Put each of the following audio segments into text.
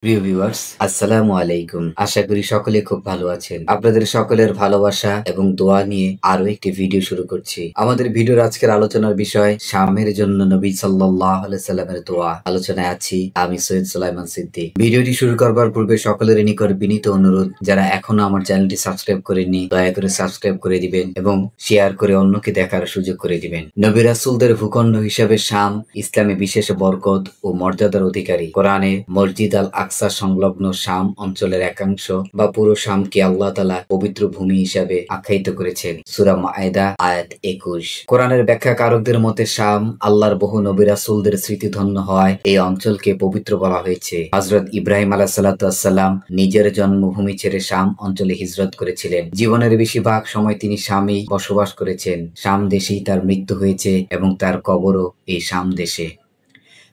প্রিয় ভিউয়ার্স, আসসালামু আলাইকুম। আশা করি সকলে খুব ভালো আছেন। আপনাদের সকলের ভালোবাসা এবং দোয়া নিয়ে আরো একটি ভিডিও শুরু করছি। আমাদের ভিডিওর আজকের আলোচনার বিষয় শামের জন্য নবী সাল্লাল্লাহু আলাইহি সাল্লামের দোয়া। আলোচনায় আছি আমি সৈয়দ সুলাইমান সিদ্দিক। ভিডিওটি শুরু করবার পূর্বে সকলের নিকট বিনীত অনুরোধ, যারা এখনো আমার চ্যানেলটি সাবস্ক্রাইব করেননি দয়া করে সাবস্ক্রাইব করে দিবেন এবং শেয়ার করে অন্যকে দেখার সুযোগ করে দিবেন। নবী রাসূলদের ভূখণ্ড হিসেবে শাম ইসলামে বিশেষ বরকত ও মর্যাদার অধিকারী। কোরআনে মসজিদ আল আকসা সংলগ্ন শাম অঞ্চলের একাংশ বা পুরো শামকে আল্লাহ তাআলা পবিত্র ভূমি হিসাবে আখ্যায়িত করেছেন। সূরা মায়েদা আয়াত 21। কোরআনের ব্যাখ্যাকারকদের মতে শাম আল্লাহর বহু নবী রাসূলদের স্মৃতিধন্য হওয়ায় এই অঞ্চলকে পবিত্র বলা হয়েছে। হযরত ইব্রাহিম আলাইহিস সালাতু ওয়াস সালাম নিজের জন্মভূমি ছেড়ে শাম অঞ্চলে হিজরত করেছিলেন। জীবনের বেশিরভাগ সময় তিনি শামেই বসবাস করেছেন। শাম দেশেই তার মৃত্যু হয়েছে এবং তার কবরও এই শাম দেশে।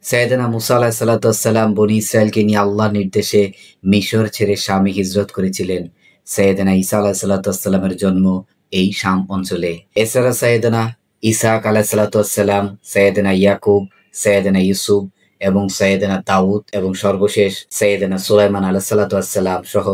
সাইয়েদনা মুসা আলাইহিস সালাতু ওয়াস সালাম বনী ইসরাইলকে নিয়ে আল্লাহর নির্দেশে মিশর ছেড়ে শামে হিজরত করেছিলেন। সাইয়েদনা ঈসা আলাইহিস সালাতু ওয়াস সালামের জন্ম এই শাম অঞ্চলে। এছাড়া সাইয়েদনা ইসহাক আলাইহিস সালাতু ওয়াস সালাম, সাইয়েদনা ইয়াকুব, সাইয়েদনা ইউসুফ এবং সাইয়েদনা দাউদ এবং সর্বশেষ সাইয়েদনা সুলাইমান আলাইহিস সালাতু ওয়াস সালাম সহ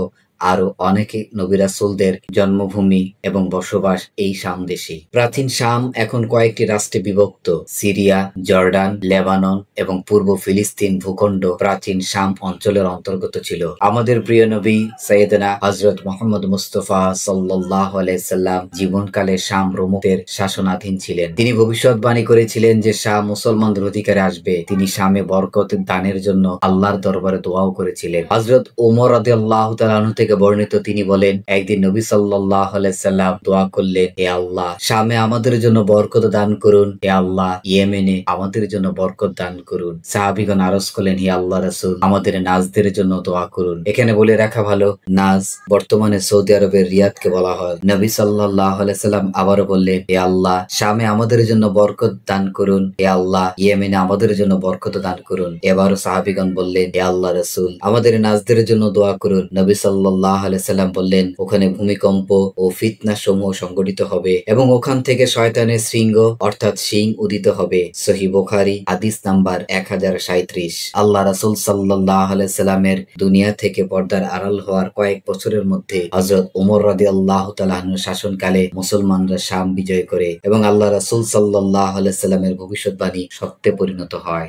আরো অনেকে নবী রাসূলদের জন্মভূমি এবং বসবাস এই শাম দেশে। প্রাচীন শাম এখন কয়েকটি রাষ্ট্রে বিভক্ত। সিরিয়া, জর্ডান, লেবানন এবং পূর্ব ফিলিস্তিন ভূখণ্ড প্রাচীন শাম অঞ্চলের অন্তর্গত ছিল। আমাদের প্রিয় নবী সাইয়েদনা হযরত মুহাম্মদ মুস্তাফা সাল্লাল্লাহু আলাইহি সাল্লাম জীবনকালে শাম রোমদের শাসনাধীন ছিলেন। তিনি ভবিষ্যৎবাণী করেছিলেন যে শাম মুসলমানদের অধিকারে আসবে। তিনি শামে বরকত দানের জন্য আল্লাহর দরবারে দোয়াও করেছিলেন। হযরত ওমর রাদিয়াল্লাহু তাআলা আনহু থেকে বর্ণিত, তিনি বলেন, একদিন নবী সাল্লাল্লাহু আলাইহি সাল্লাম দোয়া করলেন, হে আল্লাহ, শামে আমাদের জন্য বরকত দান করুন। হে আল্লাহ, ইয়েমেনে আমাদের জন্য বরকত দান করুন। সাহাবীগণ আরজ করলেন, হে আল্লাহ রাসূল, আমাদের নাজদের জন্য দোয়া করুন। এখানে বলে রাখা ভালো, নাজ বর্তমানে সৌদি আরবের রিয়াদকে বলা হয়। নবী সাল্লাল্লাহু আলাইহি সাল্লাম আবারও বললেন, হে আল্লাহ, শামে আমাদের জন্য বরকত দান করুন। হে আল্লাহ, ইয়েমেনে আমাদের জন্য বরকত দান করুন। এবারও সাহাবীগণ বললেন, হে আল্লাহ রাসূল, আমাদের নাজদের জন্য দোয়া করুন। নবী সাল্লাল্লাহু আলাইহি সাল্লাম বললেন, ওখানে ভূমিকম্প ও ফিতনা সমূহ সংঘটিত হবে এবং ওখান থেকে শয়তানের শৃঙ্গ অর্থাৎ শিং উদিত হবে। সহিহ বুখারী হাদিস নাম্বার 1037। আল্লাহ রাসূল সাল্লাল্লাহু আলাইহি সাল্লামের দুনিয়া থেকে পর্দার আড়াল হওয়ার কয়েক বছরের মধ্যে হযরত ওমর রাদিয়াল্লাহু তাআলা আনহু শাসনকালে মুসলমানরা শাম বিজয় করে এবং আল্লাহ রাসূল সাল্লাল্লাহু আলাইহি সাল্লামের ভবিষ্যৎবাণী সত্যে পরিণত হয়।